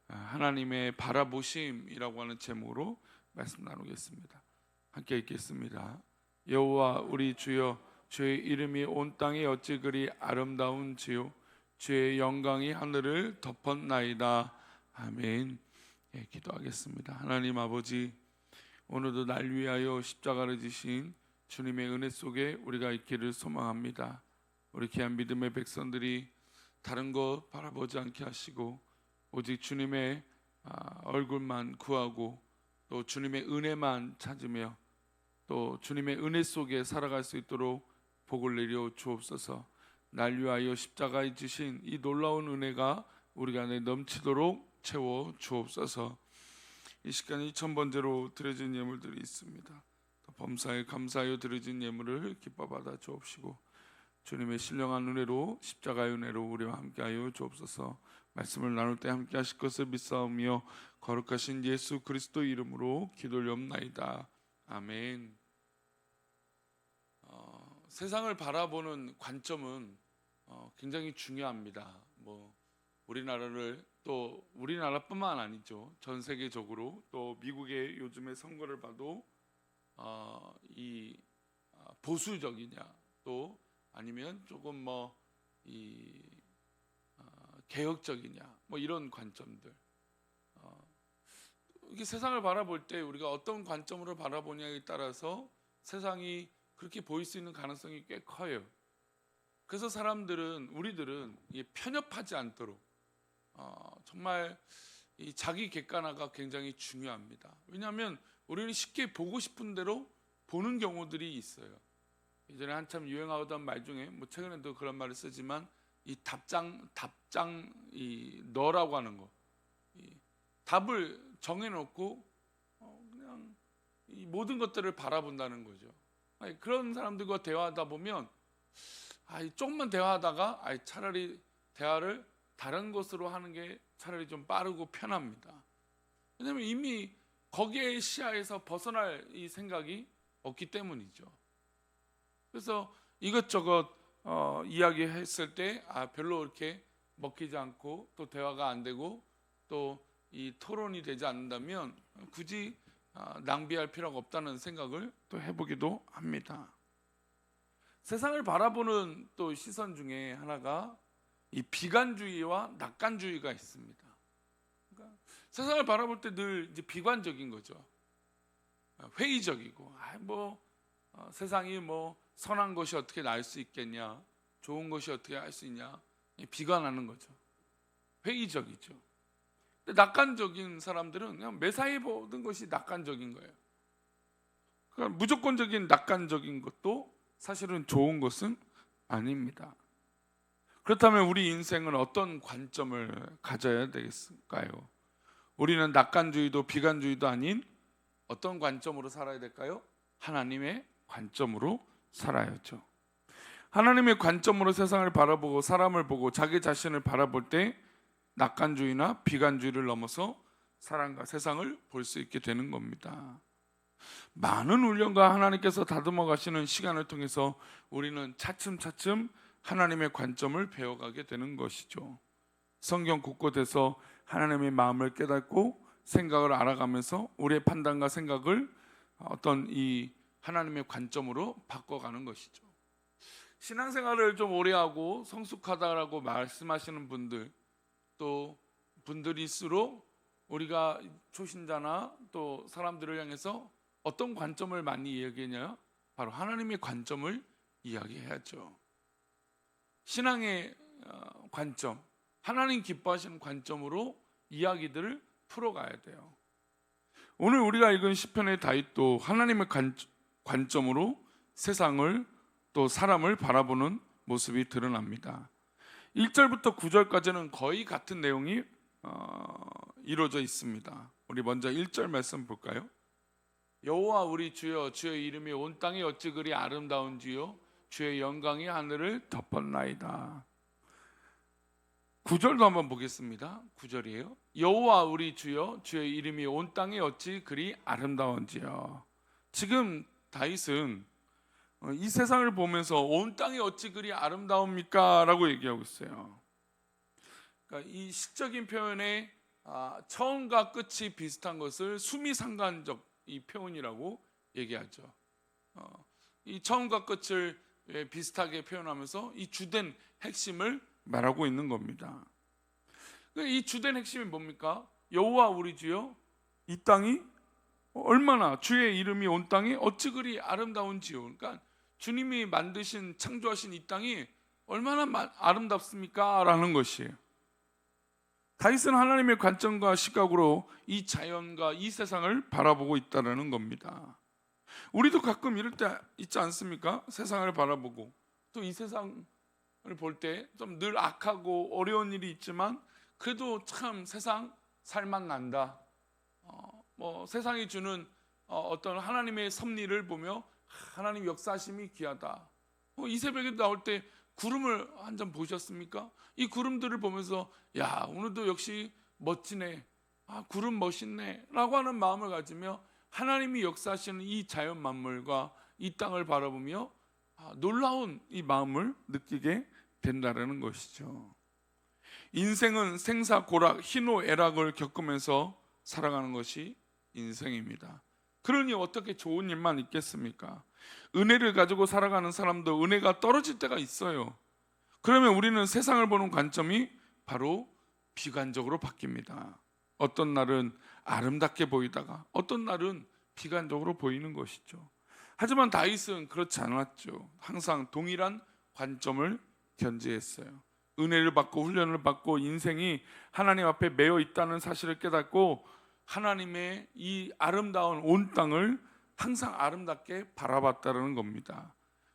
하나님의 바라보심이라고 하는 제목으로 말씀 나누겠습니다. 함께 읽겠습니다. 여호와 우리 주여, 주의 이름이 온 땅에 어찌 그리 아름다운지요, 주의 영광이 하늘을 덮었나이다. 아멘. 기도하겠습니다. 하나님 아버지, 오늘도 날 위하여 십자가를 지신 주님의 은혜 속에 우리가 있기를 소망합니다. 우리 귀한 믿음의 백성들이 다른 것 바라보지 않게 하시고 오직 주님의 얼굴만 구하고 또 주님의 은혜만 찾으며 또 주님의 은혜 속에 살아갈 수 있도록 복을 내려 주옵소서. 날 위하여 십자가에 지신 이 놀라운 은혜가 우리 안에 넘치도록 채워 주옵소서. 이 시간에 2000번째로 드려진 예물들이 있습니다. 범사에 감사하여 드려진 예물을 기뻐 받아 주옵시고 주님의 신령한 은혜로, 십자가의 은혜로 우리와 함께하여 주옵소서. 말씀을 나눌 때 함께 하실 것을 믿사오며 거룩하신 예수 그리스도 이름으로 기도하옵나이다. 아멘. 세상을 바라보는 관점은 굉장히 중요합니다. 우리나라를, 또 우리나라뿐만 아니죠, 전 세계적으로, 또 미국의 요즘의 선거를 봐도 이 보수적이냐, 또 아니면 조금 개혁적이냐, 이런 관점들. 이게 세상을 바라볼 때 우리가 어떤 관점으로 바라보냐에 따라서 세상이 그렇게 보일 수 있는 가능성이 꽤 커요. 그래서 우리들은 편협하지 않도록 정말 이 자기 객관화가 굉장히 중요합니다. 왜냐하면 우리는 쉽게 보고 싶은 대로 보는 경우들이 있어요. 예전에 한참 유행하던 말 중에 최근에도 그런 말을 쓰지만 이 답장 이 너라고 하는 거, 이 답을 정해놓고 그냥 이 모든 것들을 바라본다는 거죠. 그런 사람들과 대화하다 보면 조금만 대화하다가 차라리 대화를 다른 것으로 하는 게 차라리 좀 빠르고 편합니다. 왜냐하면 이미 거기에 시야에서 벗어날 이 생각이 없기 때문이죠. 그래서 이것저것 이야기했을 때 별로 이렇게 먹히지 않고 또 대화가 안 되고 또 이 토론이 되지 않는다면 굳이 낭비할 필요가 없다는 생각을 또 해보기도 합니다. 세상을 바라보는 또 시선 중에 하나가 이 비관주의와 낙관주의가 있습니다. 그러니까 세상을 바라볼 때 늘 이제 비관적인 거죠. 회의적이고 세상이 선한 것이 어떻게 나을 수 있겠냐, 좋은 것이 어떻게 할 수 있냐, 비관하는 거죠. 회의적이죠. 근데 낙관적인 사람들은 그냥 매사에 모든 것이 낙관적인 거예요. 그러니까 무조건적인 낙관적인 것도 사실은 좋은 것은 아닙니다. 그렇다면 우리 인생은 어떤 관점을 가져야 되겠을까요? 우리는 낙관주의도 비관주의도 아닌 어떤 관점으로 살아야 될까요? 하나님의 관점으로 살아야죠. 하나님의 관점으로 세상을 바라보고 사람을 보고 자기 자신을 바라볼 때 낙관주의나 비관주의를 넘어서 사람과 세상을 볼 수 있게 되는 겁니다. 많은 훈련과 하나님께서 다듬어 가시는 시간을 통해서 우리는 차츰차츰 하나님의 관점을 배워가게 되는 것이죠. 성경 곳곳에서 하나님의 마음을 깨닫고 생각을 알아가면서 우리의 판단과 생각을 어떤 이 하나님의 관점으로 바꿔가는 것이죠. 신앙생활을 좀 오래 하고 성숙하다라고 말씀하시는 분들, 또 분들일수록 우리가 초신자나 또 사람들을 향해서 어떤 관점을 많이 이야기하냐? 바로 하나님의 관점을 이야기해야죠. 신앙의 관점, 하나님 기뻐하시는 관점으로 이야기들을 풀어가야 돼요. 오늘 우리가 읽은 시편의 다윗도 하나님의 관점으로 세상을 또 사람을 바라보는 모습이 드러납니다. 1절부터 9절까지는 거의 같은 내용이 이루어져 있습니다. 우리 먼저 1절 말씀 볼까요? 여호와 우리 주여, 주의 이름이 온 땅에 어찌 그리 아름다운지요, 주의 영광이 하늘을 덮었나이다. 9절도 한번 보겠습니다. 9절이에요. 여호와 우리 주여, 주의 이름이 온 땅에 어찌 그리 아름다운지요. 지금 다윗은 이 세상을 보면서 온 땅이 어찌 그리 아름다웁니까? 라고 얘기하고 있어요. 그러니까 이 시적인 표현에 처음과 끝이 비슷한 것을 수미상관적 이 표현이라고 얘기하죠. 이 처음과 끝을 비슷하게 표현하면서 이 주된 핵심을 말하고 있는 겁니다. 이 주된 핵심이 뭡니까? 여호와 우리 주여 이 땅이 얼마나 주의 이름이 온 땅이 어찌 그리 아름다운지요. 그러니까 주님이 만드신 창조하신 이 땅이 얼마나 아름답습니까? 라는 것이에요. 다윗은 하나님의 관점과 시각으로 이 자연과 이 세상을 바라보고 있다는 겁니다. 우리도 가끔 이럴 때 있지 않습니까? 세상을 바라보고 또 이 세상을 볼 때 좀 늘 악하고 어려운 일이 있지만 그래도 참 세상 살맛 난다. 세상이 주는 어떤 하나님의 섭리를 보며 하나님 역사하심이 귀하다. 이 새벽에 나올 때 구름을 한 점 보셨습니까? 이 구름들을 보면서 야 오늘도 역시 멋지네, 구름 멋있네 라고 하는 마음을 가지며 하나님이 역사하시는 이 자연 만물과 이 땅을 바라보며 놀라운 이 마음을 느끼게 된다는 것이죠. 인생은 생사고락, 희노애락을 겪으면서 살아가는 것이 인생입니다. 그러니 어떻게 좋은 일만 있겠습니까? 은혜를 가지고 살아가는 사람도 은혜가 떨어질 때가 있어요. 그러면 우리는 세상을 보는 관점이 바로 비관적으로 바뀝니다. 어떤 날은 아름답게 보이다가 어떤 날은 비관적으로 보이는 것이죠. 하지만 다윗은 그렇지 않았죠. 항상 동일한 관점을 견지했어요. 은혜를 받고 훈련을 받고 인생이 하나님 앞에 매여 있다는 사실을 깨닫고 하나님의 이 아름다운 온 땅을 항상 아름답게 바라봤다는 겁니다.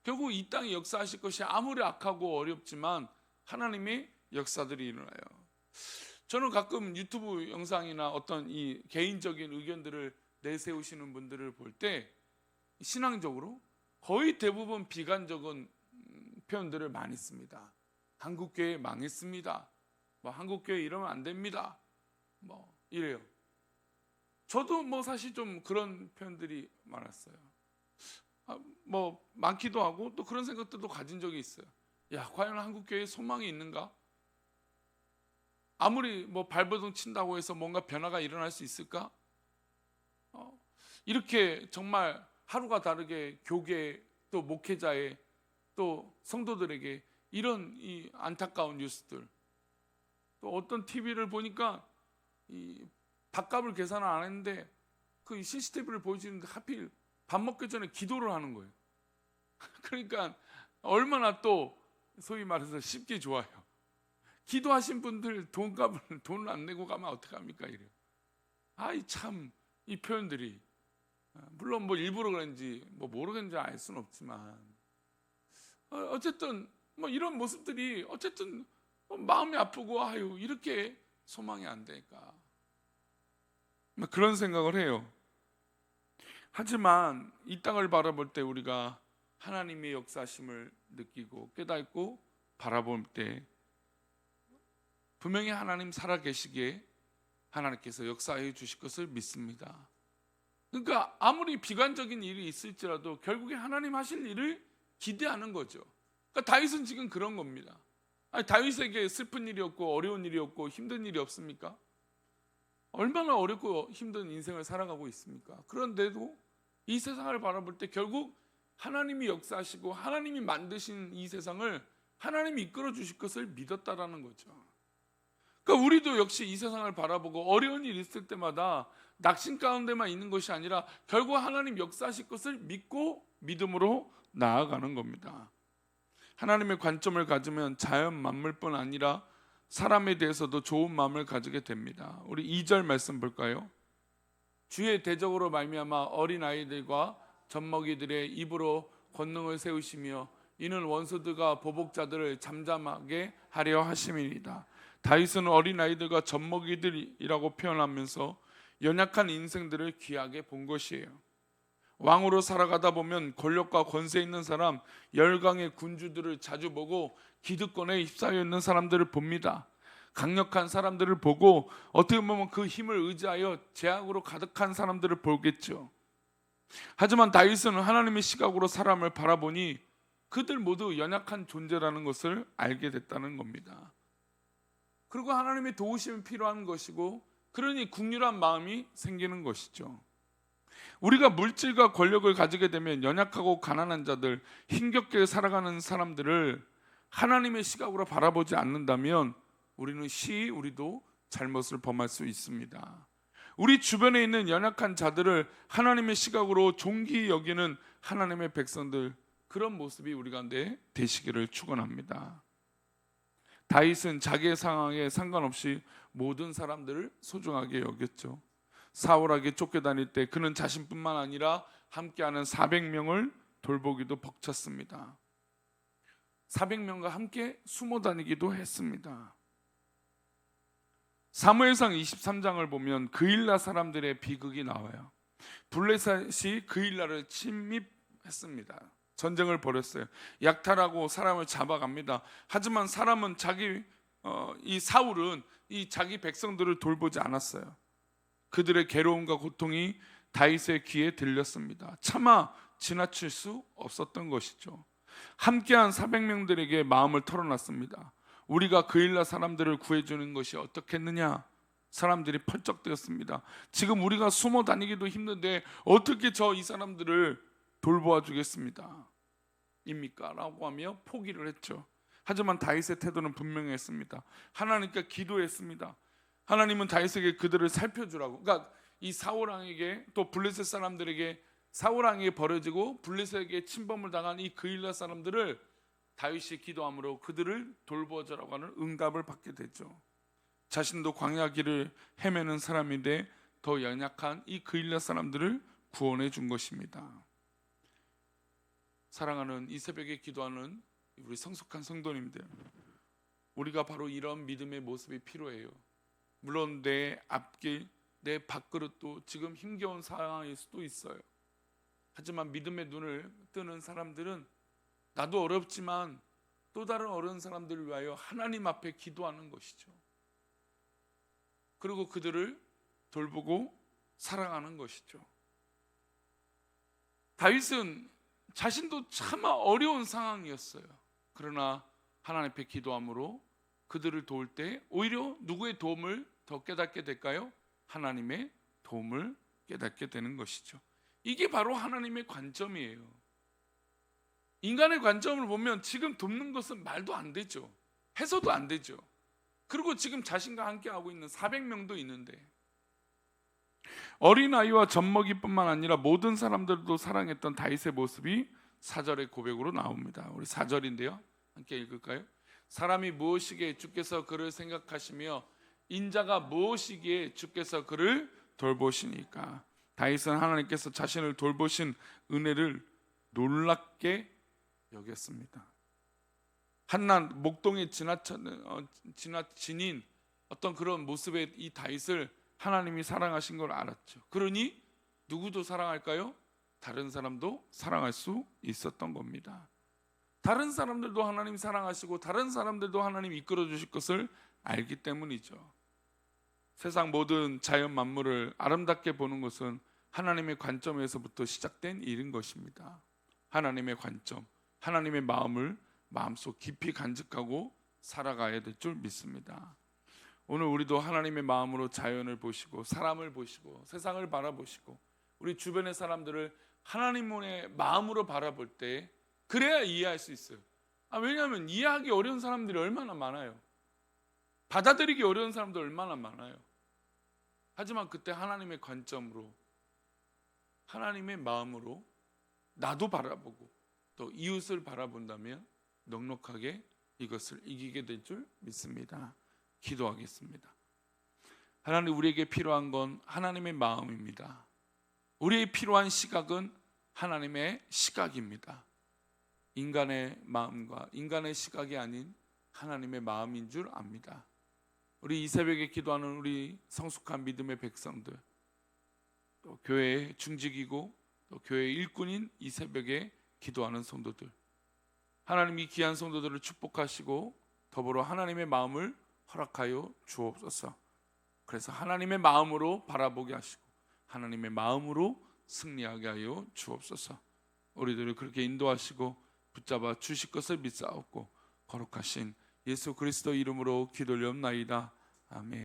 결국 이 땅에 역사하실 것이 아무리 악하고 어렵지만 하나님의 역사들이 일어나요. 저는 가끔 유튜브 영상이나 어떤 이 개인적인 의견들을 내세우시는 분들을 볼 때 신앙적으로 거의 대부분 비관적인 표현들을 많이 씁니다. 한국교회 망했습니다. 한국교회 이러면 안 됩니다. 이래요. 저도 사실 좀 그런 표현들이 많았어요. 많기도 하고 또 그런 생각들도 가진 적이 있어요. 야, 과연 한국교회에 소망이 있는가? 아무리 발버둥 친다고 해서 뭔가 변화가 일어날 수 있을까? 이렇게 정말 하루가 다르게 교계 또 목회자의 또 성도들에게 이런 이 안타까운 뉴스들, 또 어떤 TV를 보니까 이 밥값을 계산을 안 했는데 그 CCTV를 보여주는데 하필 밥 먹기 전에 기도를 하는 거예요. 그러니까 얼마나 또 소위 말해서 쉽게 좋아요. 기도하신 분들 돈을 안 내고 가면 어떡합니까? 이래요. 참 이 표현들이 물론 일부러 그런지 모르겠는지 알 수는 없지만 어쨌든 이런 모습들이 어쨌든 마음이 아프고 이렇게 소망이 안 될까 그런 생각을 해요. 하지만 이 땅을 바라볼 때 우리가 하나님의 역사심을 느끼고 깨닫고 바라볼 때 분명히 하나님 살아계시기에 하나님께서 역사해 주실 것을 믿습니다. 그러니까 아무리 비관적인 일이 있을지라도 결국에 하나님 하실 일을 기대하는 거죠. 그러니까 다윗은 지금 그런 겁니다. 다윗에게 슬픈 일이 없고 어려운 일이 없고 힘든 일이 없습니까? 얼마나 어렵고 힘든 인생을 살아가고 있습니까? 그런데도 이 세상을 바라볼 때 결국 하나님이 역사하시고 하나님이 만드신 이 세상을 하나님이 이끌어 주실 것을 믿었다라는 거죠. 그러니까 우리도 역시 이 세상을 바라보고 어려운 일이 있을 때마다 낙심 가운데만 있는 것이 아니라 결국 하나님 역사하실 것을 믿고 믿음으로 나아가는 겁니다. 하나님의 관점을 가지면 자연 만물뿐 아니라 사람에 대해서도 좋은 마음을 가지게 됩니다. 우리 2절 말씀 볼까요? 주의 대적으로 말미암아 어린아이들과 젖먹이들의 입으로 권능을 세우시며 이는 원수들과 보복자들을 잠잠하게 하려 하심이니이다. 다윗은 어린아이들과 젖먹이들이라고 표현하면서 연약한 인생들을 귀하게 본 것이에요. 왕으로 살아가다 보면 권력과 권세 있는 사람, 열강의 군주들을 자주 보고 기득권에 휩싸여 있는 사람들을 봅니다. 강력한 사람들을 보고 어떻게 보면 그 힘을 의지하여 제약으로 가득한 사람들을 보겠죠. 하지만 다윗은 하나님의 시각으로 사람을 바라보니 그들 모두 연약한 존재라는 것을 알게 됐다는 겁니다. 그리고 하나님의 도우심이 필요한 것이고 그러니 국률한 마음이 생기는 것이죠. 우리가 물질과 권력을 가지게 되면 연약하고 가난한 자들, 힘겹게 살아가는 사람들을 하나님의 시각으로 바라보지 않는다면 우리도 잘못을 범할 수 있습니다. 우리 주변에 있는 연약한 자들을 하나님의 시각으로 존귀히 여기는 하나님의 백성들, 그런 모습이 우리 가운데 되시기를 축원합니다. 다윗은 자기의 상황에 상관없이 모든 사람들을 소중하게 여겼죠. 사울에게 쫓겨다닐 때 그는 자신뿐만 아니라 함께하는 400명을 돌보기도 벅찼습니다. 400명과 함께 숨어 다니기도 했습니다. 사무엘상 23장을 보면 그일라 사람들의 비극이 나와요. 블레셋이 그일라를 침입했습니다. 전쟁을 벌였어요. 약탈하고 사람을 잡아갑니다. 하지만 사람은 이 사울은 이 자기 백성들을 돌보지 않았어요. 그들의 괴로움과 고통이 다윗의 귀에 들렸습니다. 차마 지나칠 수 없었던 것이죠. 함께한 400명들에게 마음을 털어놨습니다. 우리가 그일라 사람들을 구해주는 것이 어떻겠느냐? 사람들이 펄쩍대었습니다. 지금 우리가 숨어 다니기도 힘든데 어떻게 이 사람들을 돌보아 주겠습니다 입니까? 라고 하며 포기를 했죠. 하지만 다윗의 태도는 분명했습니다. 하나님께 기도했습니다. 하나님은 다윗에게 그들을 살펴주라고. 그러니까 이 사울 왕에게 또 블레셋 사람들에게, 사울 왕에게 버려지고 블레셋에게 침범을 당한 이 그일라 사람들을 다윗이 기도함으로 그들을 돌보아주라고 하는 응답을 받게 되죠. 자신도 광야 길을 헤매는 사람인데 더 연약한 이 그일라 사람들을 구원해 준 것입니다. 사랑하는 이 새벽에 기도하는 우리 성숙한 성도님들, 우리가 바로 이런 믿음의 모습이 필요해요. 물론 내 앞길, 내 밥그릇도 지금 힘겨운 상황일 수도 있어요. 하지만 믿음의 눈을 뜨는 사람들은 나도 어렵지만 또 다른 어려운 사람들을 위하여 하나님 앞에 기도하는 것이죠. 그리고 그들을 돌보고 사랑하는 것이죠. 다윗은 자신도 참 어려운 상황이었어요. 그러나 하나님 앞에 기도함으로 그들을 도울 때 오히려 누구의 도움을 더 깨닫게 될까요? 하나님의 도움을 깨닫게 되는 것이죠. 이게 바로 하나님의 관점이에요. 인간의 관점을 보면 지금 돕는 것은 말도 안 되죠. 해서도 안 되죠. 그리고 지금 자신과 함께 하고 있는 400명도 있는데, 어린아이와 젖먹이뿐만 아니라 모든 사람들도 사랑했던 다윗의 모습이 4절의 고백으로 나옵니다. 우리 4절인데요, 함께 읽을까요? 사람이 무엇이기에 주께서 그를 생각하시며 인자가 무엇이기에 주께서 그를 돌보시니까. 다윗은 하나님께서 자신을 돌보신 은혜를 놀랍게 여겼습니다. 한낱 목동에 지닌 어떤 그런 모습의 이 다윗을 하나님이 사랑하신 걸 알았죠. 그러니 누구도 사랑할까요? 다른 사람도 사랑할 수 있었던 겁니다. 다른 사람들도 하나님 사랑하시고 다른 사람들도 하나님 이끌어 주실 것을 알기 때문이죠. 세상 모든 자연 만물을 아름답게 보는 것은 하나님의 관점에서부터 시작된 일인 것입니다. 하나님의 관점, 하나님의 마음을 마음속 깊이 간직하고 살아가야 될 줄 믿습니다. 오늘 우리도 하나님의 마음으로 자연을 보시고 사람을 보시고 세상을 바라보시고 우리 주변의 사람들을 하나님의 마음으로 바라볼 때 그래야 이해할 수 있어요. 왜냐하면 이해하기 어려운 사람들이 얼마나 많아요. 받아들이기 어려운 사람들 얼마나 많아요. 하지만 그때 하나님의 관점으로, 하나님의 마음으로 나도 바라보고 또 이웃을 바라본다면 넉넉하게 이것을 이기게 될 줄 믿습니다. 기도하겠습니다. 하나님, 우리에게 필요한 건 하나님의 마음입니다. 우리의 필요한 시각은 하나님의 시각입니다. 인간의 마음과 인간의 시각이 아닌 하나님의 마음인 줄 압니다. 우리 이 새벽에 기도하는 우리 성숙한 믿음의 백성들, 또 교회의 중직이고 또 교회의 일꾼인 이 새벽에 기도하는 성도들, 하나님 이 귀한 성도들을 축복하시고 더불어 하나님의 마음을 허락하여 주옵소서. 그래서 하나님의 마음으로 바라보게 하시고 하나님의 마음으로 승리하게 하여 주옵소서. 우리들을 그렇게 인도하시고 붙잡아 주실 것을 믿사옵고 거룩하신 예수 그리스도 이름으로 기도를 옵나이다. 아멘.